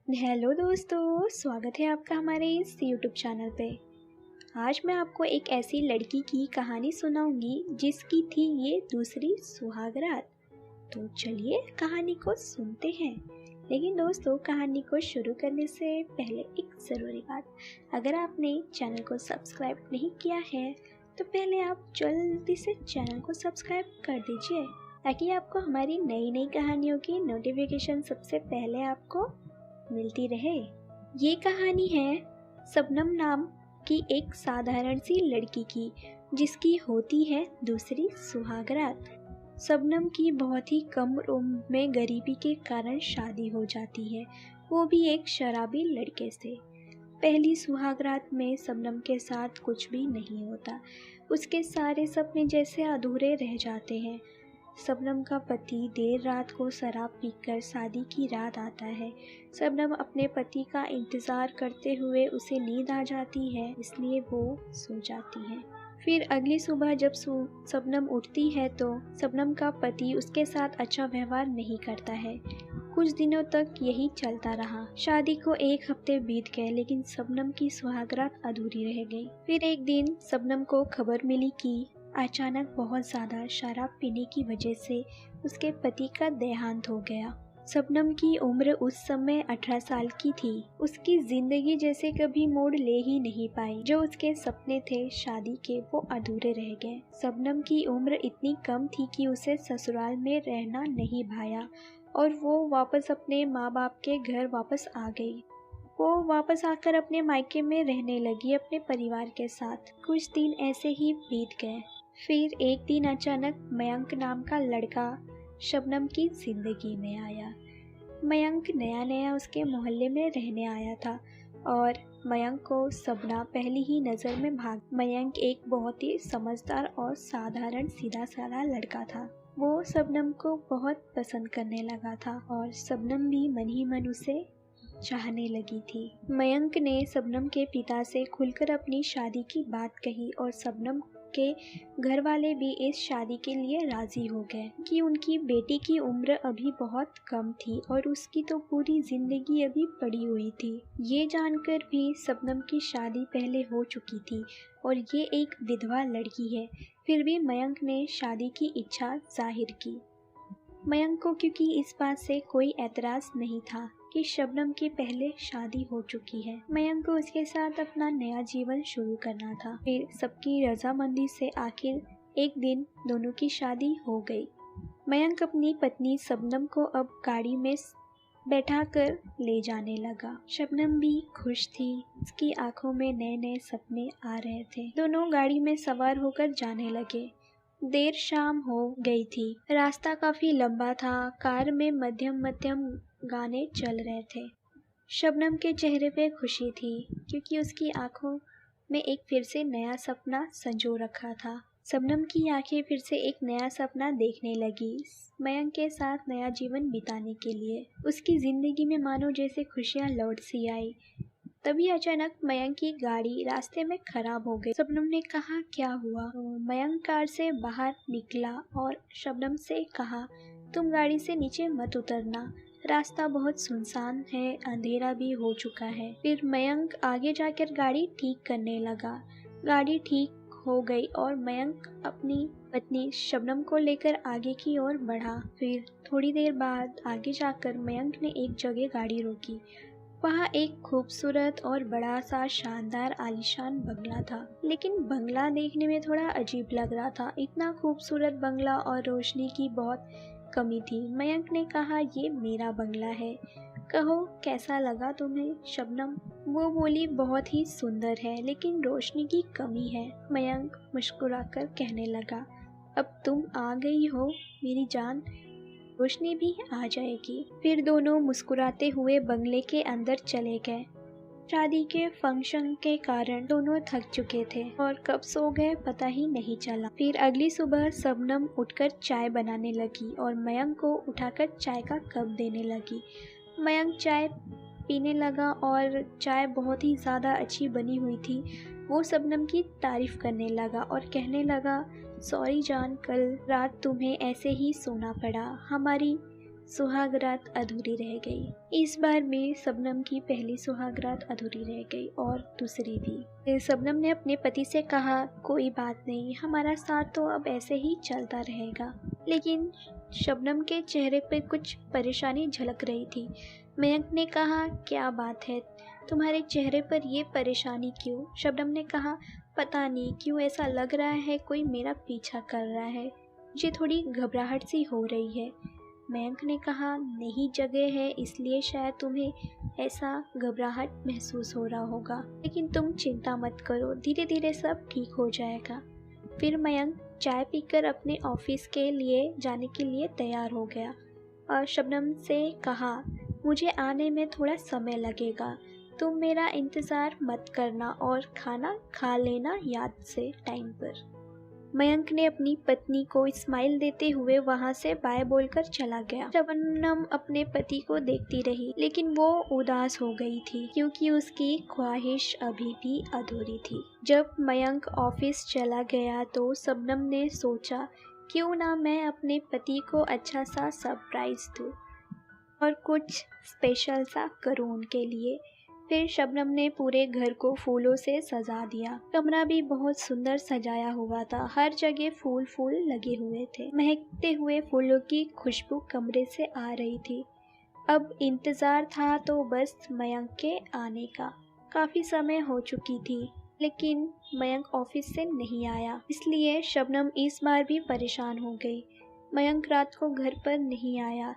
Hello दोस्तों, स्वागत है आपका हमारे इस यूट्यूब चैनल पे। आज मैं आपको एक ऐसी लड़की की कहानी सुनाऊंगी जिसकी थी ये दूसरी सुहाग रात। तो चलिए कहानी को सुनते हैं। लेकिन दोस्तों, कहानी को शुरू करने से पहले एक ज़रूरी बात, अगर आपने चैनल को सब्सक्राइब नहीं किया है तो पहले आप जल्दी से चैनल को सब्सक्राइब कर दीजिए ताकि आपको हमारी नई नई कहानियों की नोटिफिकेशन सबसे पहले आपको मिलती रहे। ये कहानी है शबनम नाम की एक साधारण सी लड़की की जिसकी होती है दूसरी सुहाग रात। शबनम की बहुत ही कम उम्र में गरीबी के कारण शादी हो जाती है, वो भी एक शराबी लड़के से। पहली सुहाग रात में शबनम के साथ कुछ भी नहीं होता, उसके सारे सपने जैसे अधूरे रह जाते हैं। शबनम का पति देर रात को शराब पीकर शादी की रात आता है। शबनम अपने पति का इंतज़ार करते हुए उसे नींद आ जाती है, इसलिए वो सो जाती है। फिर अगली सुबह जब शबनम उठती है तो शबनम का पति उसके साथ अच्छा व्यवहार नहीं करता है। कुछ दिनों तक यही चलता रहा। शादी को 1 हफ्ते बीत गए, लेकिन शबनम की सुहागरात अधूरी रह गई। फिर एक दिन शबनम को खबर मिली कि अचानक बहुत ज़्यादा शराब पीने की वजह से उसके पति का देहांत हो गया। शबनम की उम्र उस समय 18 साल की थी। उसकी जिंदगी जैसे कभी मोड़ ले ही नहीं पाई। जो उसके सपने थे शादी के, वो अधूरे रह गए। शबनम की उम्र इतनी कम थी कि उसे ससुराल में रहना नहीं भाया और वो वापस अपने माँ बाप के घर वापस आ गई। वो वापस आकर अपने मायके में रहने लगी अपने परिवार के साथ। कुछ दिन ऐसे ही बीत गए। फिर एक दिन अचानक मयंक नाम का लड़का शबनम की जिंदगी में आया। मयंक नया नया उसके मोहल्ले में रहने आया था और मयंक को शबनम पहली ही नज़र में भाग। मयंक एक बहुत ही समझदार और साधारण सीधा साधा लड़का था। वो शबनम को बहुत पसंद करने लगा था और शबनम भी मन ही मन उसे चाहने लगी थी। मयंक ने शबनम के पिता से खुलकर अपनी शादी की बात कही और शबनम के घर वाले भी इस शादी के लिए राजी हो गए कि उनकी बेटी की उम्र अभी बहुत कम थी और उसकी तो पूरी जिंदगी अभी पड़ी हुई थी। ये जानकर भी शबनम की शादी पहले हो चुकी थी और ये एक विधवा लड़की है, फिर भी मयंक ने शादी की इच्छा जाहिर की। मयंक को क्योंकि इस बात से कोई एतराज़ नहीं था कि शबनम की पहले शादी हो चुकी है। मयंक को उसके साथ अपना नया जीवन शुरू करना था। फिर सबकी रजामंदी से आखिर एक दिन दोनों की शादी हो गई। मयंक अपनी पत्नी शबनम को अब गाड़ी में बैठाकर ले जाने लगा। शबनम भी खुश थी, उसकी आंखों में नए नए सपने आ रहे थे। दोनों गाड़ी में सवार होकर जाने लगे। देर शाम हो गई थी। रास्ता काफी लंबा था। कार में मध्यम मध्यम गाने चल रहे थे। शबनम के चेहरे पे खुशी थी क्योंकि उसकी आंखों में एक फिर से नया सपना संजो रखा था। शबनम की आंखें फिर से एक नया सपना देखने लगी, मयंक के साथ नया जीवन बिताने के लिए। उसकी जिंदगी में मानो जैसे खुशियां लौट सी आई। तभी अचानक मयंक की गाड़ी रास्ते में खराब हो गई। शबनम ने कहा, क्या हुआ? मयंक कार से बाहर निकला और शबनम से कहा, तुम गाड़ी से नीचे मत उतरना, रास्ता बहुत सुनसान है, अंधेरा भी हो चुका है। फिर मयंक आगे जाकर गाड़ी ठीक करने लगा। गाड़ी ठीक हो गई और मयंक अपनी पत्नी शबनम को लेकर आगे की ओर बढ़ा। फिर थोड़ी देर बाद आगे जाकर मयंक ने एक जगह गाड़ी रोकी। वहाँ एक खूबसूरत और बड़ा सा शानदार आलीशान बंगला था, लेकिन बंगला देखने में थोड़ा अजीब लग रहा था। इतना खूबसूरत बंगला और रोशनी की बहुत कमी थी। मयंक ने कहा, ये मेरा बंगला है, कहो कैसा लगा तुम्हें? शबनम वो बोली, बहुत ही सुंदर है लेकिन रोशनी की कमी है। मयंक मुस्कुराकर कहने लगा, अब तुम आ गई हो मेरी जान, रोशनी भी आ जाएगी। फिर दोनों मुस्कुराते हुए बंगले के अंदर चले गए। शादी के फंक्शन के कारण दोनों थक चुके थे और कब सो गए पता ही नहीं चला। फिर अगली सुबह शबनम उठकर चाय बनाने लगी और मयंक को उठाकर चाय का कप देने लगी। मयंक चाय पीने लगा और चाय बहुत ही ज़्यादा अच्छी बनी हुई थी। वो शबनम की तारीफ करने लगा और कहने लगा, सॉरी जान, कल रात तुम्हें ऐसे ही सोना पड़ा, हमारी सुहाग रात अधूरी रह गई। इस बार में शबनम की पहली सुहाग रात अधूरी रह गई और दूसरी भी। फिर शबनम ने अपने पति से कहा, कोई बात नहीं, हमारा साथ तो अब ऐसे ही चलता रहेगा। लेकिन शबनम के चेहरे पर कुछ परेशानी झलक रही थी। मयंक ने कहा, क्या बात है, तुम्हारे चेहरे पर ये परेशानी क्यों? शबनम ने कहा, पता नहीं क्यों ऐसा लग रहा है कोई मेरा पीछा कर रहा है, मुझे थोड़ी घबराहट सी हो रही है। मयंक ने कहा, नई जगह है इसलिए शायद तुम्हें ऐसा घबराहट महसूस हो रहा होगा, लेकिन तुम चिंता मत करो, धीरे धीरे सब ठीक हो जाएगा। फिर मयंक चाय पीकर अपने ऑफिस के लिए जाने के लिए तैयार हो गया और शबनम से कहा, मुझे आने में थोड़ा समय लगेगा, तुम मेरा इंतज़ार मत करना और खाना खा लेना याद से टाइम पर। मयंक ने अपनी पत्नी को स्माइल देते हुए वहां से बाय बोलकर चला गया। शबनम अपने पति को देखती रही, लेकिन वो उदास हो गई थी क्योंकि उसकी ख्वाहिश अभी भी अधूरी थी। जब मयंक ऑफिस चला गया तो शबनम ने सोचा, क्यों ना मैं अपने पति को अच्छा सा सरप्राइज दूं और कुछ स्पेशल सा करूं उनके लिए। फिर शबनम ने पूरे घर को फूलों से सजा दिया। कमरा भी बहुत सुंदर सजाया हुआ था, हर जगह फूल फूल लगे हुए थे। महकते हुए फूलों की खुशबू कमरे से आ रही थी। अब इंतजार था तो बस मयंक के आने का। काफी समय हो चुकी थी, लेकिन मयंक ऑफिस से नहीं आया, इसलिए शबनम इस बार भी परेशान हो गई। मयंक रात को घर पर नहीं आया।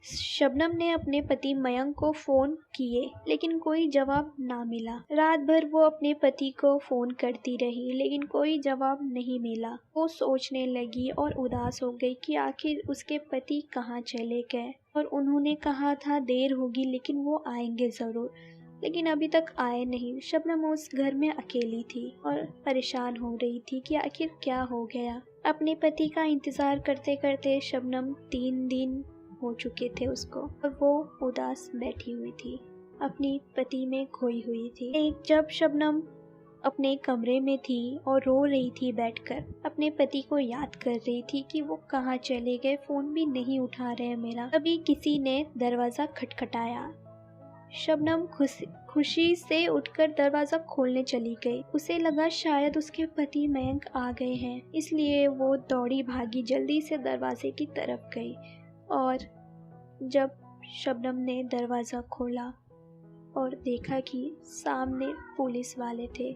शबनम ने अपने पति मयंक को फोन किए, लेकिन कोई जवाब ना मिला। रात भर वो अपने पति को फोन करती रही, लेकिन कोई जवाब नहीं मिला। वो सोचने लगी और उदास हो गई कि आखिर उसके पति कहाँ चले गए, और उन्होंने कहा था देर होगी लेकिन वो आएंगे जरूर, लेकिन अभी तक आए नहीं। शबनम उस घर में अकेली थी और परेशान हो रही थी कि आखिर क्या हो गया। अपने पति का इंतजार करते करते शबनम 3 दिन हो चुके थे उसको, और वो उदास बैठी हुई थी, अपनी पति में खोई हुई थी। एक जब शबनम अपने कमरे में थी और रो रही थी बैठकर, अपने पति को याद कर रही थी कि वो कहाँ चले गए, फोन भी नहीं उठा रहे मेरा। तभी किसी ने दरवाजा खटखटाया। शबनम खुशी से उठकर दरवाजा खोलने चली गई। उसे लगा शायद उसके पति मयंक आ गए हैं, इसलिए वो दौड़ी भागी जल्दी से दरवाजे की तरफ गई। और जब शबनम ने दरवाज़ा खोला और देखा कि सामने पुलिस वाले थे,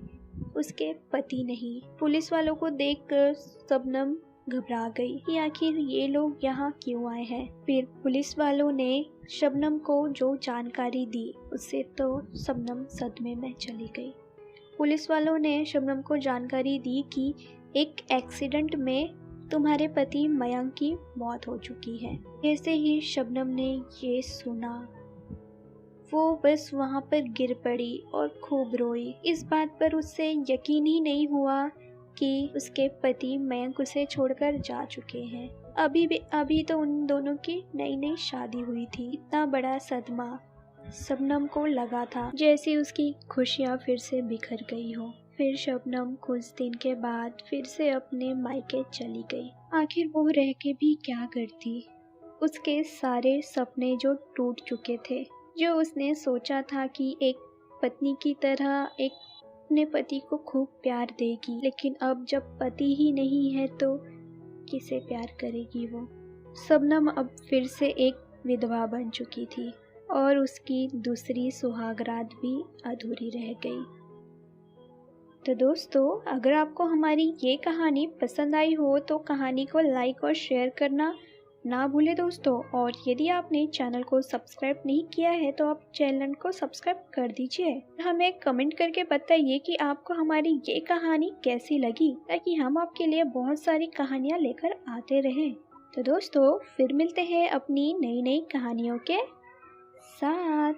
उसके पति नहीं। पुलिस वालों को देखकर शबनम घबरा गई कि आखिर ये लोग यहाँ क्यों आए हैं। फिर पुलिस वालों ने शबनम को जो जानकारी दी, उससे तो शबनम सदमे में चली गई। पुलिस वालों ने शबनम को जानकारी दी कि एक एक्सीडेंट में तुम्हारे पति मयंक की मौत हो चुकी है। जैसे ही शबनम ने ये सुना, वो बस वहाँ पर गिर पड़ी और खूब रोई। इस बात पर उससे यकीन ही नहीं हुआ कि उसके पति मयंक उसे छोड़कर जा चुके हैं। अभी तो उन दोनों की नई शादी हुई थी। इतना बड़ा सदमा शबनम को लगा था जैसे उसकी खुशियाँ फिर से बिखर गई हो। फिर शबनम कुछ दिन के बाद फिर से अपने मायके चली गई। आखिर वो रह के भी क्या करती। उसके सारे सपने जो टूट चुके थे, जो उसने सोचा था कि एक पत्नी की तरह एक अपने पति को खूब प्यार देगी, लेकिन अब जब पति ही नहीं है तो किसे प्यार करेगी वो। शबनम अब फिर से एक विधवा बन चुकी थी और उसकी दूसरी सुहागरात भी अधूरी रह गई। तो दोस्तों, अगर आपको हमारी ये कहानी पसंद आई हो तो कहानी को लाइक और शेयर करना ना भूलें दोस्तों। और यदि आपने चैनल को सब्सक्राइब नहीं किया है तो आप चैनल को सब्सक्राइब कर दीजिए। हमें कमेंट करके बताइए कि आपको हमारी ये कहानी कैसी लगी, ताकि हम आपके लिए बहुत सारी कहानियाँ लेकर आते रहें। तो दोस्तों, फिर मिलते हैं अपनी नई कहानियों के साथ।